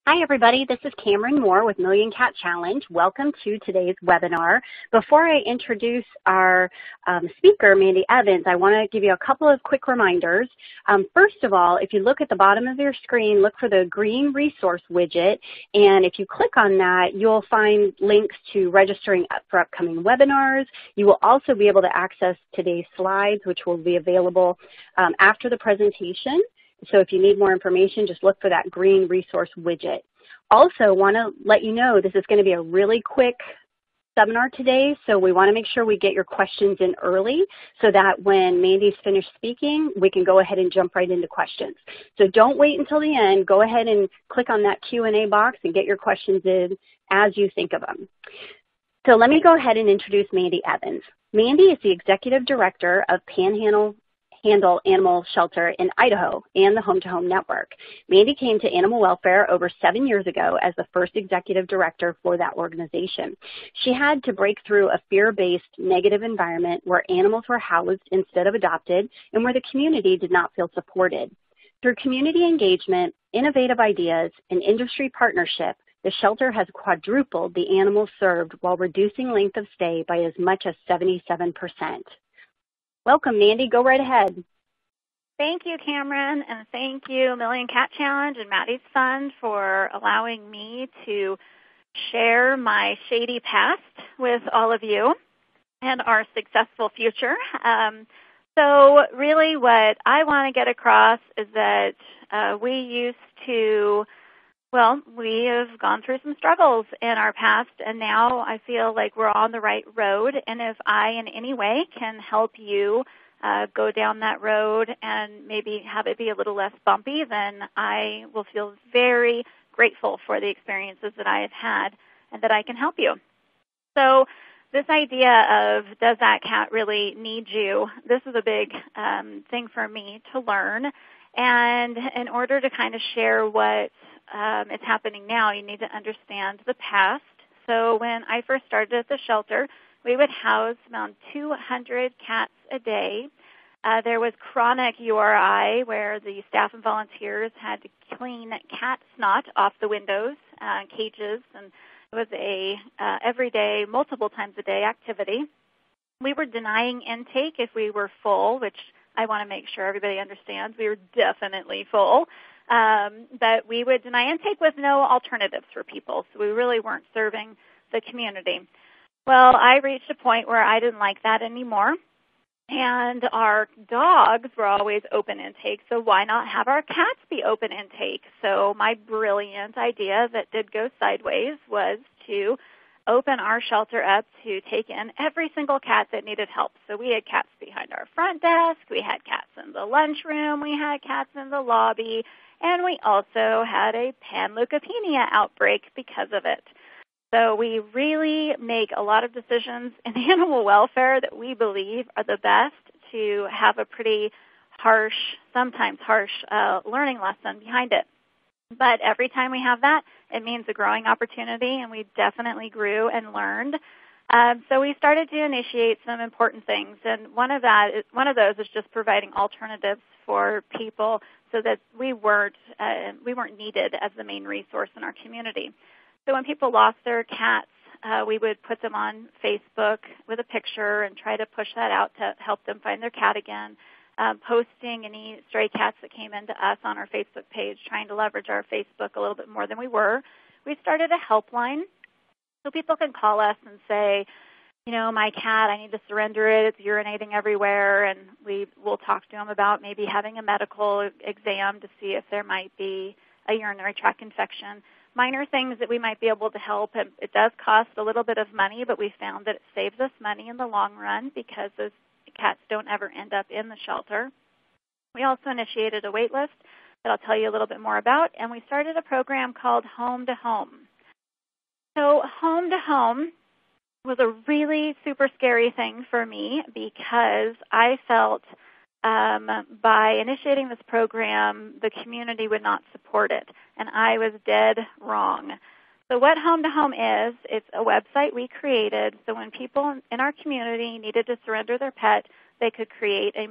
Hi, everybody. This is Cameron Moore with Million Cat Challenge. Welcome to today's webinar. Before I introduce our speaker, Mandy Evans, I want to give you a couple of quick reminders. First of all, if you look at the bottom of your screen, look for the green resource widget, and if you click on that, you'll find links to registering for upcoming webinars. You will also be able to access today's slides, which will be available after the presentation. So if you need more information, just look for that green resource widget. Also, want to let you know this is going to be a really quick seminar today, so we want to make sure we get your questions in early so that when Mandy's finished speaking, we can go ahead and jump right into questions. So don't wait until the end. Go ahead and click on that Q&A box and get your questions in as you think of them. So let me go ahead and introduce Mandy Evans. Mandy is the Executive Director of Panhandle Animal Shelter in Idaho and the Home to Home Network. Mandy came to animal welfare over 7 years ago as the first executive director for that organization. She had to break through a fear-based negative environment where animals were housed instead of adopted and where the community did not feel supported. Through community engagement, innovative ideas, and industry partnership, the shelter has quadrupled the animals served while reducing length of stay by as much as 77%. Welcome, Mandy. Go right ahead. Thank you, Cameron, and thank you, Million Cat Challenge and Maddie's Fund for allowing me to share my shady past with all of you and our successful future. So really what I want to get across is that we have gone through some struggles in our past, and now I feel like we're on the right road. And if I in any way can help you go down that road and maybe have it be a little less bumpy, then I will feel very grateful for the experiences that I have had and that I can help you. So this idea of, does that cat really need you? This is a big thing for me to learn. And in order to kind of share what is happening now, you need to understand the past. So when I first started at the shelter, we would house around 200 cats a day. There was chronic URI where the staff and volunteers had to clean cat snot off the windows, cages, and it was a everyday, multiple times a day activity. We were denying intake if we were full, which I want to make sure everybody understands. We were definitely full. But we would deny intake with no alternatives for people, so we really weren't serving the community. Well, I reached a point where I didn't like that anymore, and our dogs were always open intake, so why not have our cats be open intake? So my brilliant idea that did go sideways was to open our shelter up to take in every single cat that needed help. So we had cats behind our front desk, we had cats in the lunchroom, we had cats in the lobby, and we also had a panleukopenia outbreak because of it. So we really make a lot of decisions in animal welfare that we believe are the best to have a pretty harsh, sometimes harsh learning lesson behind it. But every time we have that, it means a growing opportunity, and we definitely grew and learned. So we started to initiate some important things, and one of those is just providing alternatives for people so that we weren't needed as the main resource in our community. So when people lost their cats, we would put them on Facebook with a picture and try to push that out to help them find their cat again. Posting any stray cats that came into us on our Facebook page, trying to leverage our Facebook a little bit more than we were. We started a helpline so people can call us and say, you know, my cat, I need to surrender it. It's urinating everywhere, and we will talk to them about maybe having a medical exam to see if there might be a urinary tract infection. Minor things that we might be able to help, and it does cost a little bit of money, but we found that it saves us money in the long run because those cats don't ever end up in the shelter. We also initiated a wait list that I'll tell you a little bit more about, and we started a program called Home to Home. So Home to Home was a really super scary thing for me because I felt by initiating this program, the community would not support it, and I was dead wrong. So what Home to Home is, it's a website we created so when people in our community needed to surrender their pet, they could create a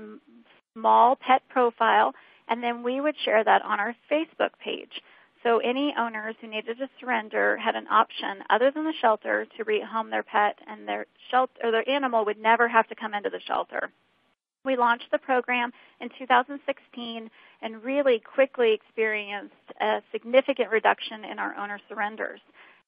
small pet profile, and then we would share that on our Facebook page. So any owners who needed to surrender had an option other than the shelter to rehome their pet, and their animal would never have to come into the shelter. We launched the program in 2016 and really quickly experienced a significant reduction in our owner surrenders.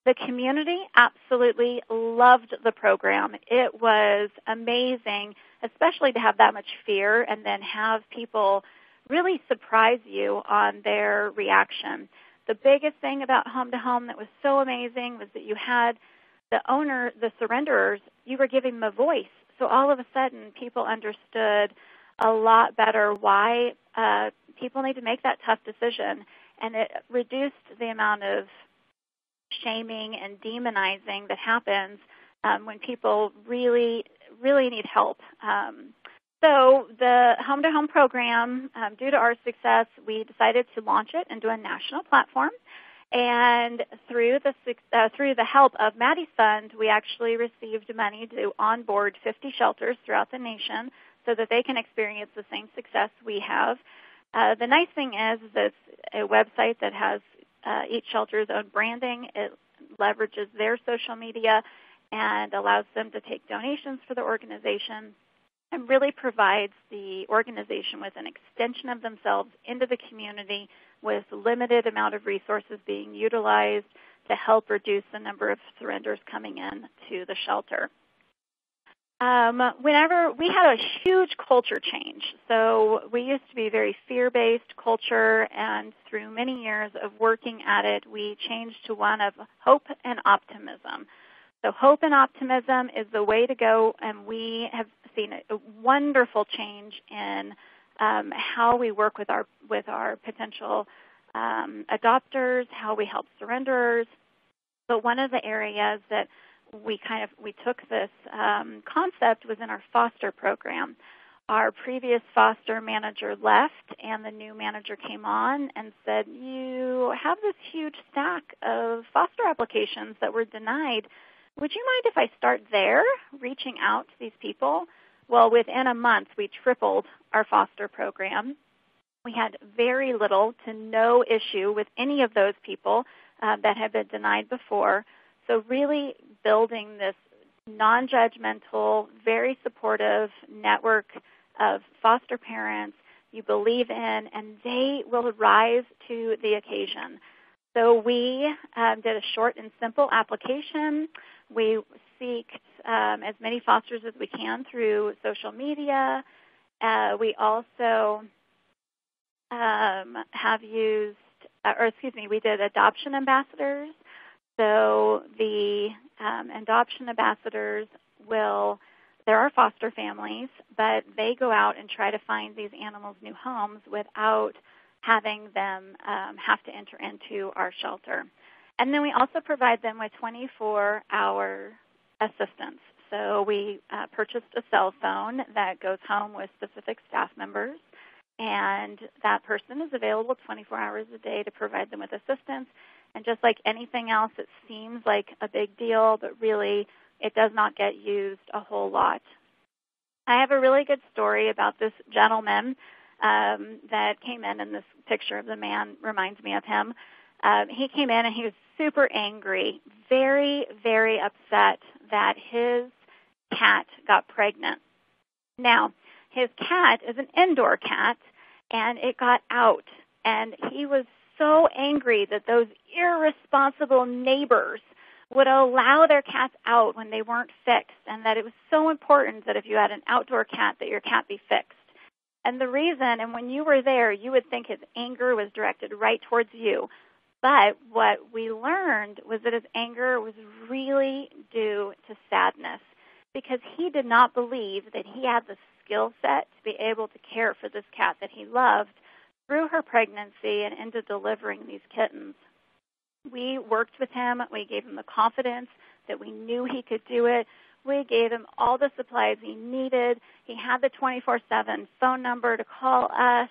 The community absolutely loved the program. It was amazing, especially to have that much fear and then have people really surprise you on their reaction. The biggest thing about Home to Home that was so amazing was that you had the owner, the surrenderers, you were giving them a voice. So all of a sudden, people understood a lot better why people need to make that tough decision, and it reduced the amount of shaming and demonizing that happens when people really, really need help. So the Home to Home program, due to our success, we decided to launch it into a national platform. And through the help of Maddie's Fund, we actually received money to onboard 50 shelters throughout the nation so that they can experience the same success we have. The nice thing is it's a website that has each shelter's own branding. It leverages their social media and allows them to take donations for the organization, and really provides the organization with an extension of themselves into the community with limited amount of resources being utilized to help reduce the number of surrenders coming in to the shelter. Whenever we had a huge culture change, so we used to be a very fear-based culture, and through many years of working at it, we changed to one of hope and optimism. So hope and optimism is the way to go, and we have seen a wonderful change in how we work with our potential adopters, how we help surrenderers. But one of the areas that we took this concept was in our foster program. Our previous foster manager left, and the new manager came on and said, "You have this huge stack of foster applications that were denied. Would you mind if I start there, reaching out to these people?" Well, within a month, we tripled our foster program. We had very little to no issue with any of those people that had been denied before. So really building this non-judgmental, very supportive network of foster parents you believe in, and they will rise to the occasion. So we did a short and simple application. We seek as many fosters as we can through social media. We also we did adoption ambassadors. So the adoption ambassadors there are foster families, but they go out and try to find these animals new homes without having them have to enter into our shelter. And then we also provide them with 24-hour assistance. So we purchased a cell phone that goes home with specific staff members, and that person is available 24 hours a day to provide them with assistance. And just like anything else, it seems like a big deal, but really it does not get used a whole lot. I have a really good story about this gentleman that came in, and this picture of the man reminds me of him. He came in and he was super angry, very, very upset that his cat got pregnant. Now, his cat is an indoor cat, and it got out, and he was so angry that those irresponsible neighbors would allow their cats out when they weren't fixed, and that it was so important that if you had an outdoor cat, that your cat be fixed. And the reason, and when you were there, you would think his anger was directed right towards you. But what we learned was that his anger was really due to sadness, because he did not believe that he had the skill set to be able to care for this cat that he loved through her pregnancy and into delivering these kittens. We worked with him. We gave him the confidence that we knew he could do it. We gave him all the supplies he needed. He had the 24/7 phone number to call us.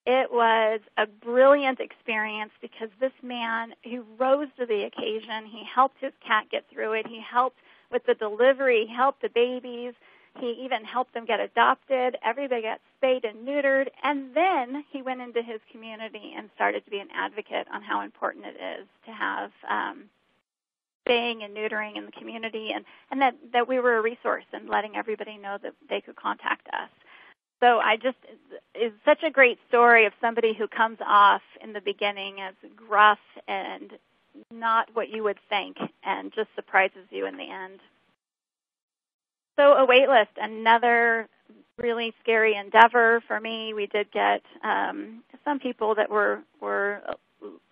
It was a brilliant experience because this man, he rose to the occasion. He helped his cat get through it. He helped with the delivery. He helped the babies. He even helped them get adopted. Everybody got spayed and neutered. And then he went into his community and started to be an advocate on how important it is to have spaying and neutering in the community, and that we were a resource and letting everybody know that they could contact us. So it's such a great story of somebody who comes off in the beginning as gruff and not what you would think and just surprises you in the end. So a wait list, another really scary endeavor for me. We did get some people that were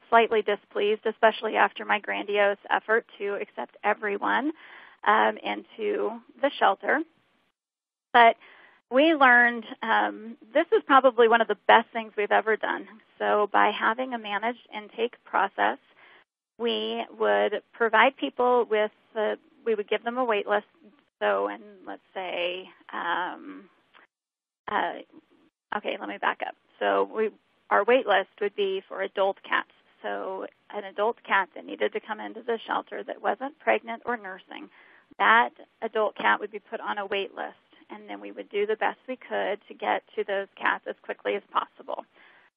slightly displeased, especially after my grandiose effort to accept everyone into the shelter. But we learned this is probably one of the best things we've ever done. So by having a managed intake process, we would provide people with, we would give them a wait list. So, and let's say, okay, let me back up. So our wait list would be for adult cats. So an adult cat that needed to come into the shelter that wasn't pregnant or nursing, that adult cat would be put on a wait list. And then we would do the best we could to get to those cats as quickly as possible.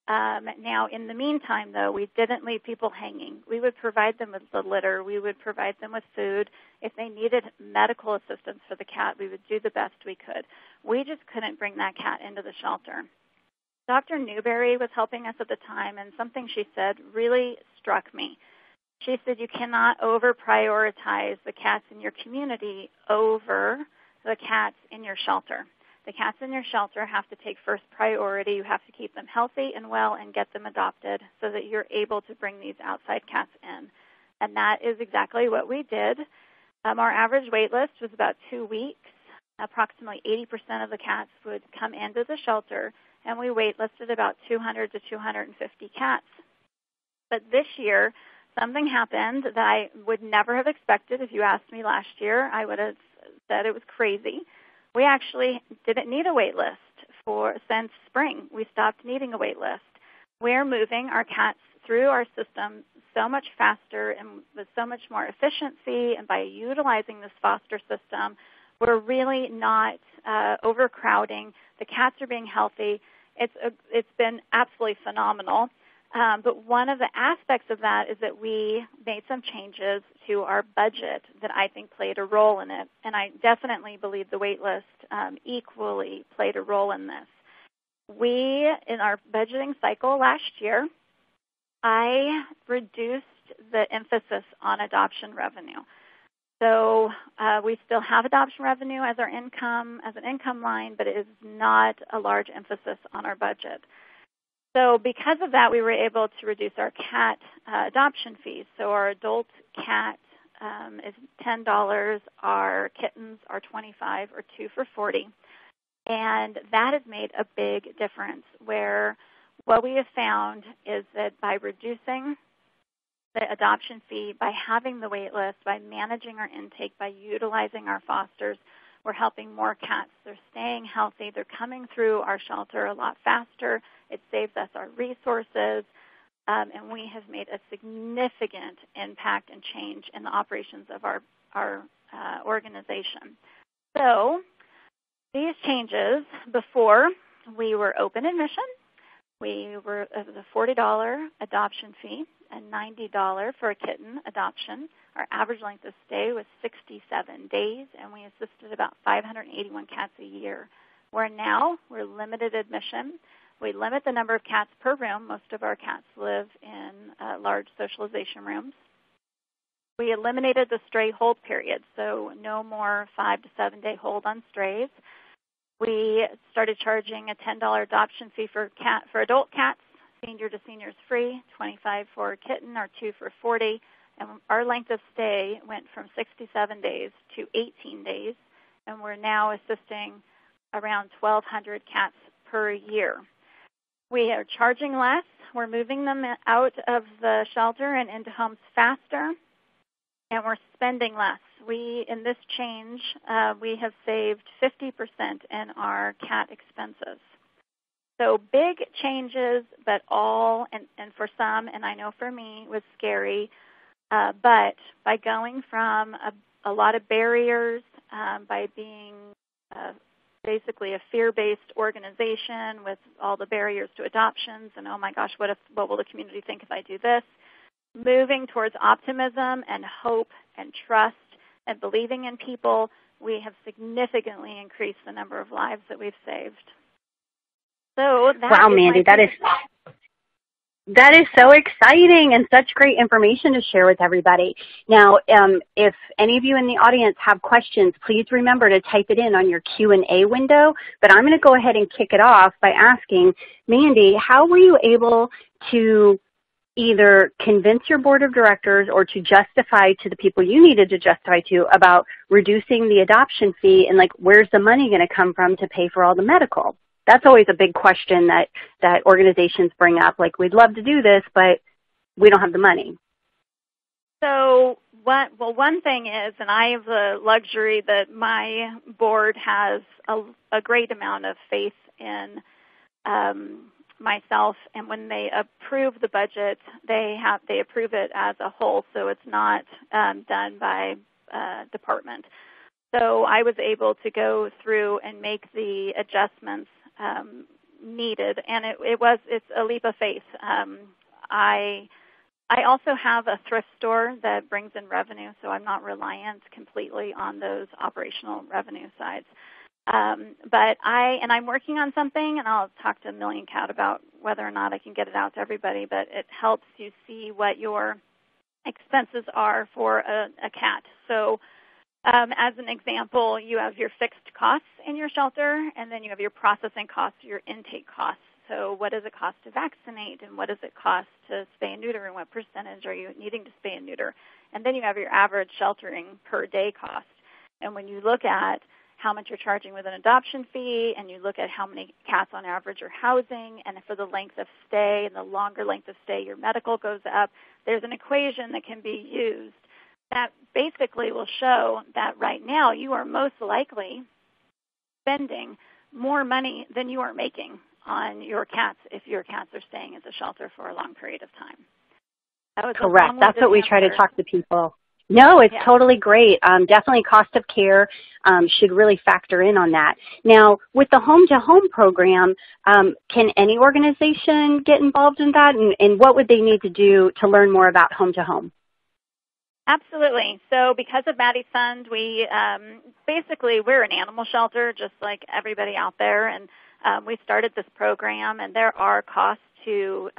Now, in the meantime, though, we didn't leave people hanging. We would provide them with the litter. We would provide them with food. If they needed medical assistance for the cat, we would do the best we could. We just couldn't bring that cat into the shelter. Dr. Newberry was helping us at the time, and something she said really struck me. She said, you cannot over-prioritize the cats in your community over the cats in your shelter. The cats in your shelter have to take first priority. You have to keep them healthy and well and get them adopted so that you're able to bring these outside cats in. And that is exactly what we did. Our average wait list was about 2 weeks. Approximately 80% of the cats would come into the shelter, and we wait listed about 200 to 250 cats. But this year, something happened that I would never have expected. If you asked me last year, I would have said it was crazy. We actually didn't need a wait list since spring. We stopped needing a wait list. We're moving our cats through our system so much faster and with so much more efficiency, and by utilizing this foster system, we're really not overcrowding. The cats are being healthy. It's been absolutely phenomenal. But one of the aspects of that is that we made some changes to our budget that I think played a role in it. And I definitely believe the wait list equally played a role in this. In our budgeting cycle last year, I reduced the emphasis on adoption revenue. So we still have adoption revenue as an income line, but it is not a large emphasis on our budget. So because of that, we were able to reduce our cat adoption fees. So our adult cat is $10, our kittens are $25, or 2 for $40. And that has made a big difference, where what we have found is that by reducing the adoption fee, by having the wait list, by managing our intake, by utilizing our fosters, we're helping more cats. They're staying healthy. They're coming through our shelter a lot faster. It saves us our resources, and we have made a significant impact and change in the operations of our organization. So these changes, before we were open admission, it was a $40 adoption fee and $90 for a kitten adoption. Our average length of stay was 67 days, and we assisted about 581 cats a year. Where now we're limited admission. We limit the number of cats per room. Most of our cats live in large socialization rooms. We eliminated the stray hold period, so no more 5 to 7 day hold on strays. We started charging a $10 adoption fee for adult cats, senior to seniors free, $25 for a kitten, or 2 for $40. And our length of stay went from 67 days to 18 days, and we're now assisting around 1,200 cats per year. We are charging less. We're moving them out of the shelter and into homes faster, and we're spending less. In this change, we have saved 50% in our cat expenses. So big changes, but all, and for some, and I know for me, was scary. But by going from a lot of barriers, by being basically a fear-based organization with all the barriers to adoptions and, oh my gosh, what will the community think if I do this? Moving towards optimism and hope and trust and believing in people, we have significantly increased the number of lives that we've saved. So wow, Mandy, that is so exciting and such great information to share with everybody. Now, if any of you in the audience have questions, please remember to type it in on your Q&A window. But I'm going to go ahead and kick it off by asking, Mandy, how were you able to either convince your board of directors or to justify to the people you needed to justify to about reducing the adoption fee, and like, where's the money going to come from to pay for all the medical? That's always a big question that organizations bring up. Like, we'd love to do this, but we don't have the money. So, one thing is, and I have the luxury that my board has a great amount of faith in myself, and when they approve the budget, they approve it as a whole, so it's not done by department. So I was able to go through and make the adjustments needed, and it's a leap of faith. I also have a thrift store that brings in revenue, so I'm not reliant completely on those operational revenue sides. But I'm working on something, and I'll talk to Million Cat about whether or not I can get it out to everybody, but it helps you see what your expenses are for a cat. So as an example, you have your fixed costs in your shelter, and then you have your processing costs, your intake costs. So what does it cost to vaccinate, and what does it cost to spay and neuter, and what percentage are you needing to spay and neuter? And then you have your average sheltering per day cost. And when you look at how much you're charging with an adoption fee, and you look at how many cats on average you're housing, and for the length of stay, and the longer length of stay, your medical goes up, there's an equation that can be used that basically will show that right now you are most likely spending more money than you are making on your cats if your cats are staying at the shelter for a long period of time. That was correct. That's what we try to talk to people. No, it's totally great. Definitely cost of care should really factor in on that. Now, with the home-to-home program, can any organization get involved in that? And what would they need to do to learn more about home-to-home? Absolutely. So because of Maddie's Fund, we're an animal shelter just like everybody out there, and we started this program, and there are costs to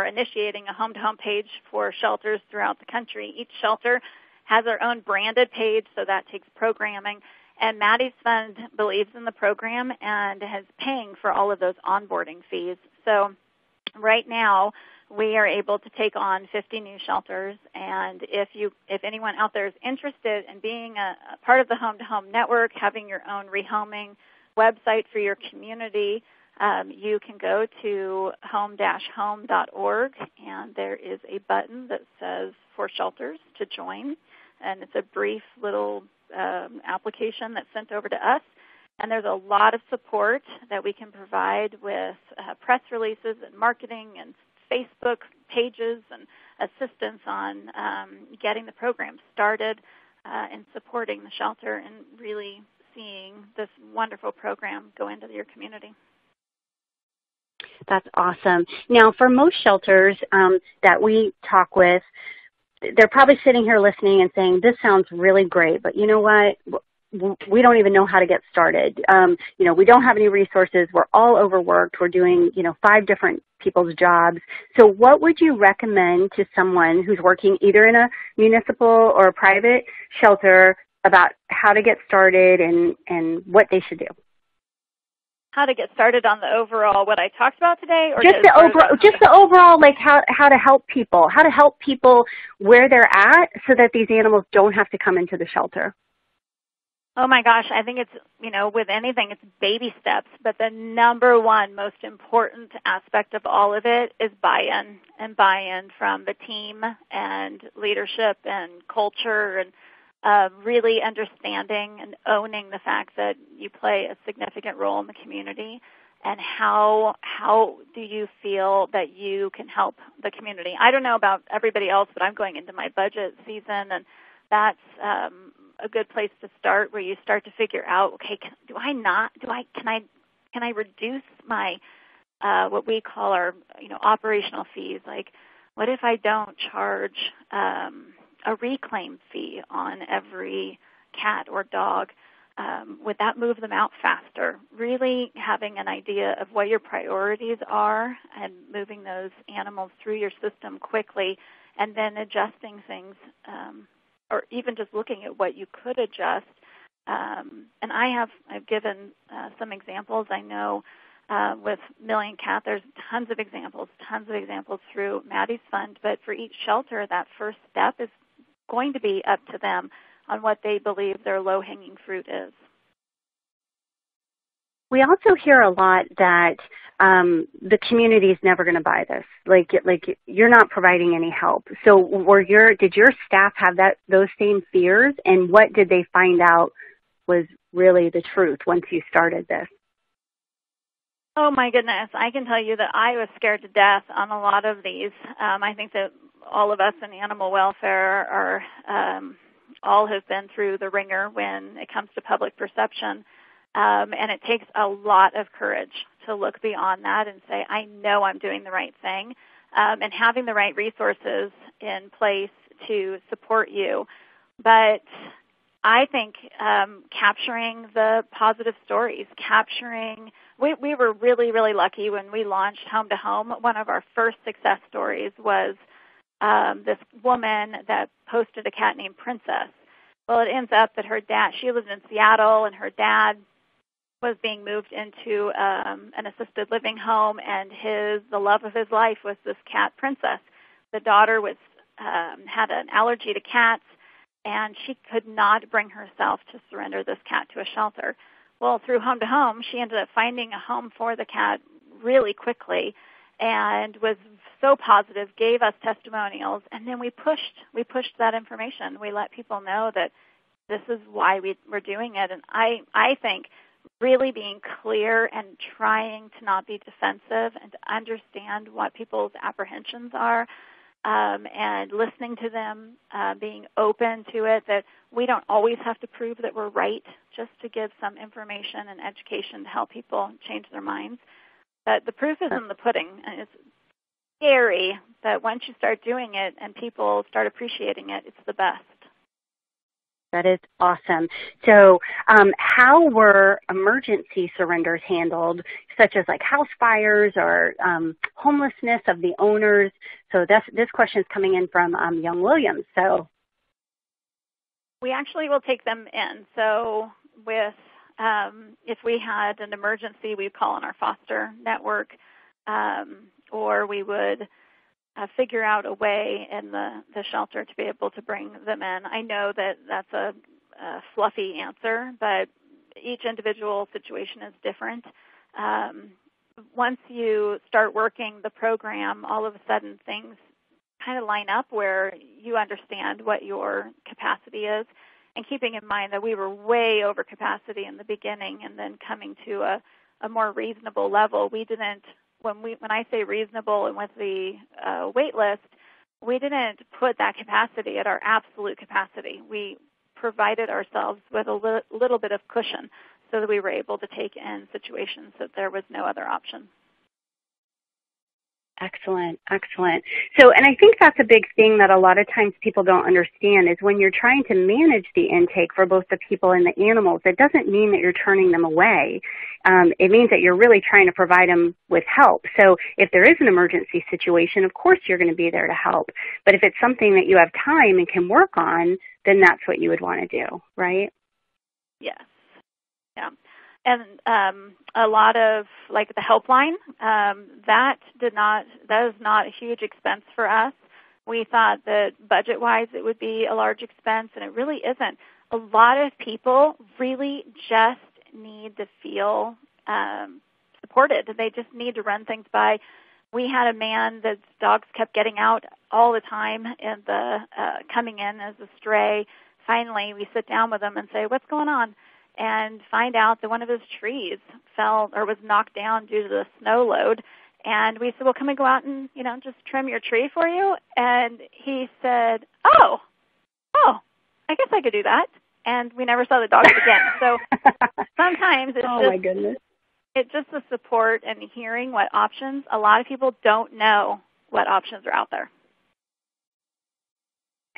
initiating a home-to-home page for shelters throughout the country. Each shelter has their own branded page, so that takes programming. And Maddie's Fund believes in the program and is paying for all of those onboarding fees. So right now, we are able to take on 50 new shelters, and if anyone out there is interested in being a part of the home-to-home network, having your own rehoming website for your community, you can go to home-home.org, and there is a button that says for shelters to join, and it's a brief little application that's sent over to us. And there's a lot of support that we can provide with press releases and marketing and Facebook pages and assistance on getting the program started and supporting the shelter and really seeing this wonderful program go into your community. That's awesome. Now, for most shelters that we talk with, they're probably sitting here listening and saying, this sounds really great, but you know what? We don't even know how to get started. We don't have any resources. We're all overworked. We're doing, 5 different people's jobs. So what would you recommend to someone who's working either in a municipal or a private shelter about how to get started and what they should do? How to get started on the overall what I talked about today, or just the overall, like how to help people where they're at so that these animals don't have to come into the shelter. Oh my gosh, I think it's, with anything, it's baby steps, but the number one most important aspect of all of it is buy-in, and buy-in from the team and leadership and culture, and really understanding and owning the fact that you play a significant role in the community, and how do you feel that you can help the community. I don't know about everybody else, but I'm going into my budget season, and that's a good place to start, where you start to figure out, okay, can I reduce my what we call our operational fees? Like, what if I don't charge a reclaim fee on every cat or dog? Would that move them out faster? Really having an idea of what your priorities are and moving those animals through your system quickly, and then adjusting things, or even just looking at what you could adjust. And I've given some examples. I know with Million Cat, there's tons of examples through Maddie's fund. But for each shelter, that first step is going to be up to them on what they believe their low-hanging fruit is. We also hear a lot that the community is never going to buy this. Like you're not providing any help. So did your staff have those same fears, and what did they find out was really the truth once you started this? Oh my goodness, I can tell you that I was scared to death on a lot of these. I think that all of us in animal welfare are all have been through the ringer when it comes to public perception. And it takes a lot of courage to look beyond that and say, I know I'm doing the right thing, and having the right resources in place to support you. But I think capturing the positive stories, we were really, really lucky when we launched Home to Home. One of our first success stories was this woman that posted a cat named Princess. Well, it ends up that her dad, she lived in Seattle, and her dad was being moved into an assisted living home, and the love of his life was this cat, Princess. The daughter had an allergy to cats, and she could not bring herself to surrender this cat to a shelter. Well, through Home to Home, she ended up finding a home for the cat really quickly, and was so positive, gave us testimonials, and then we pushed that information. We let people know that this is why we're doing it. And I think really being clear and trying to not be defensive and to understand what people's apprehensions are, and listening to them, being open to it, that we don't always have to prove that we're right, just to give some information and education to help people change their minds. But the proof is in the pudding, and it's scary, but once you start doing it and people start appreciating it, it's the best. That is awesome. So how were emergency surrenders handled, such as like house fires or homelessness of the owners? So this question is coming in from Young Williams. So we actually will take them in. So with if we had an emergency, we'd call on our foster network, or we would figure out a way in the shelter to be able to bring them in. I know that that's a fluffy answer, but each individual situation is different. Once you start working the program, all of a sudden things kind of line up where you understand what your capacity is, and keeping in mind that we were way over capacity in the beginning, and then coming to a more reasonable level. We didn't, when I say reasonable and with the wait list, we didn't put that capacity at our absolute capacity. We provided ourselves with a little bit of cushion so that we were able to take in situations that there was no other option. Excellent, excellent. So, and I think that's a big thing that a lot of times people don't understand is when you're trying to manage the intake for both the people and the animals, it doesn't mean that you're turning them away. It means that you're really trying to provide them with help. So if there is an emergency situation, of course you're going to be there to help. But if it's something that you have time and can work on, then that's what you would want to do, right? Yes. Yeah. And a lot of, like the helpline, that is not a huge expense for us. We thought that budget-wise it would be a large expense, and it really isn't. A lot of people really just need to feel supported. They just need to run things by. We had a man that's dogs kept getting out all the time and coming in as a stray. Finally, we sit down with him and say, "What's going on?" And find out that one of his trees fell or was knocked down due to the snow load. And we said, "Well, can we go out and, just trim your tree for you?" And he said, Oh, I guess I could do that. and we never saw the dogs again. So sometimes it's oh, my goodness. It's just the support and hearing what options. A lot of people don't know what options are out there.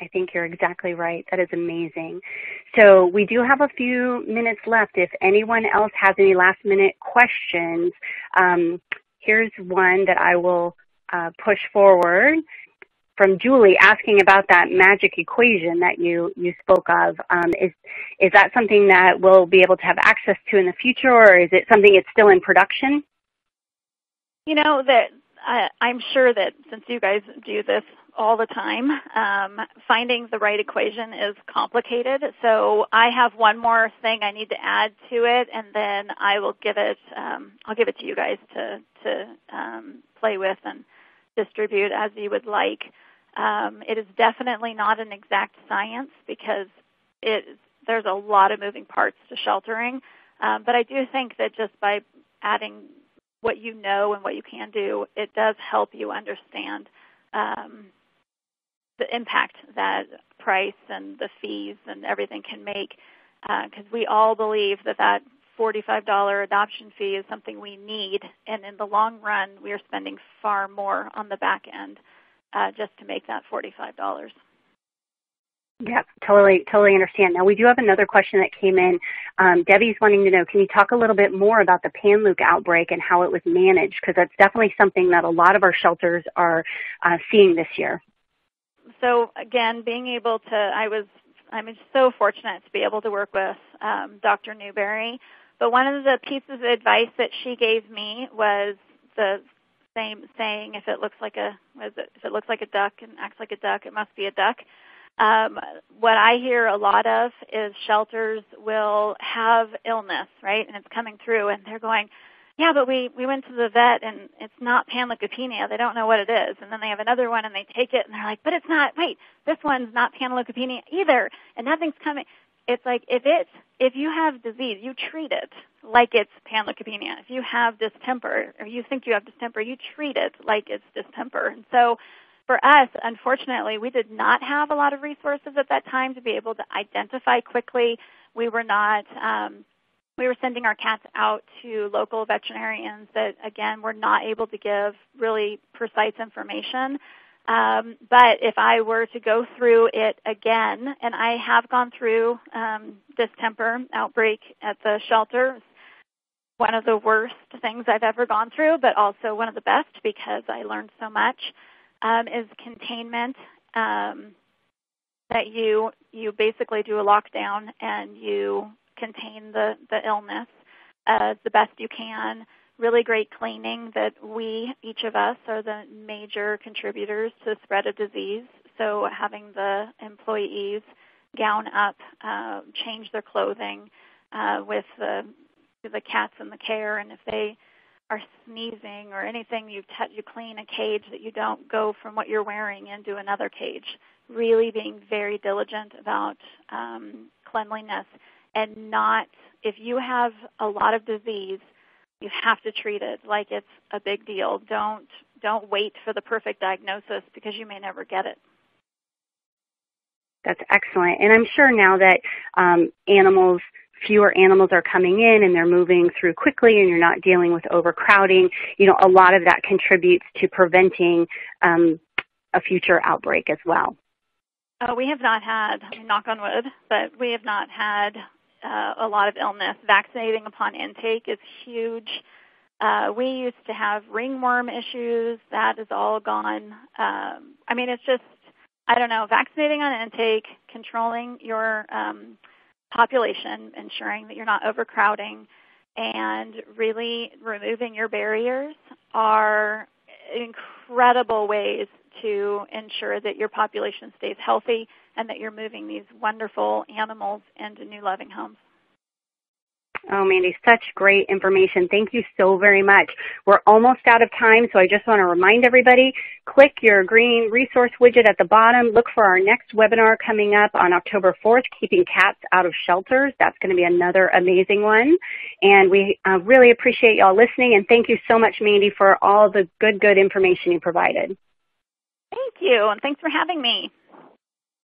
I think you're exactly right. That is amazing. So we do have a few minutes left. If anyone else has any last-minute questions, here's one that I will push forward from Julie asking about that magic equation that you spoke of. Is that something that we'll be able to have access to in the future, or is it something that's still in production? You know, that I'm sure that since you guys do this all the time, finding the right equation is complicated. So I have one more thing I need to add to it, and then I will give it. I'll give it to you guys to play with and distribute as you would like. It is definitely not an exact science because there's a lot of moving parts to sheltering. But I do think that just by adding what you know and what you can do, it does help you understand the impact that price and the fees and everything can make. Because we all believe that $45 adoption fee is something we need, and in the long run, we are spending far more on the back end just to make that $45. Yeah, totally understand. Now, we do have another question that came in. Debbie's wanting to know, can you talk a little bit more about the panleuk outbreak and how it was managed? Because that's definitely something that a lot of our shelters are seeing this year. So, again, being able to, I'm so fortunate to be able to work with Dr. Newberry. But one of the pieces of advice that she gave me was the same saying: if it looks like a duck and acts like a duck, it must be a duck. What I hear a lot of is shelters will have illness, right, and it's coming through, and they're going, yeah, but we went to the vet, and it's not panleukopenia. They don't know what it is. And then they have another one, and they take it, and they're like, but it's not, wait, this one's not panleukopenia either, and nothing's coming. It's like if you have disease, you treat it like it's panleukopenia. If you have distemper, or you think you have distemper, you treat it like it's distemper. And so for us, unfortunately, we did not have a lot of resources at that time to be able to identify quickly. We were not, we were sending our cats out to local veterinarians that, again, were not able to give really precise information. But if I were to go through it again, and I have gone through distemper outbreak at the shelter, one of the worst things I've ever gone through, but also one of the best because I learned so much, is containment, that you basically do a lockdown and you contain the illness the best you can. Really great cleaning that each of us, are the major contributors to the spread of disease. So having the employees gown up, change their clothing with the cats in the care, and if they are sneezing or anything, you clean a cage that you don't go from what you're wearing into another cage. Really being very diligent about cleanliness, and not, if you have a lot of disease, you have to treat it like it's a big deal. Don't wait for the perfect diagnosis because you may never get it. That's excellent. And I'm sure now that fewer animals are coming in and they're moving through quickly and you're not dealing with overcrowding, a lot of that contributes to preventing a future outbreak as well. We have not had, knock on wood, but we have not had a lot of illness. Vaccinating upon intake is huge. We used to have ringworm issues. That is all gone. It's just, I don't know, vaccinating on intake, controlling your population, ensuring that you're not overcrowding, and really removing your barriers are incredible ways to ensure that your population stays healthy and that you're moving these wonderful animals into new loving homes. Oh, Mandy, such great information. Thank you so very much. We're almost out of time, so I just want to remind everybody, click your green resource widget at the bottom. Look for our next webinar coming up on October 4th, Keeping Cats Out of Shelters. That's going to be another amazing one. And we really appreciate y'all listening, and thank you so much, Mandy, for all the good information you provided. Thank you, and thanks for having me.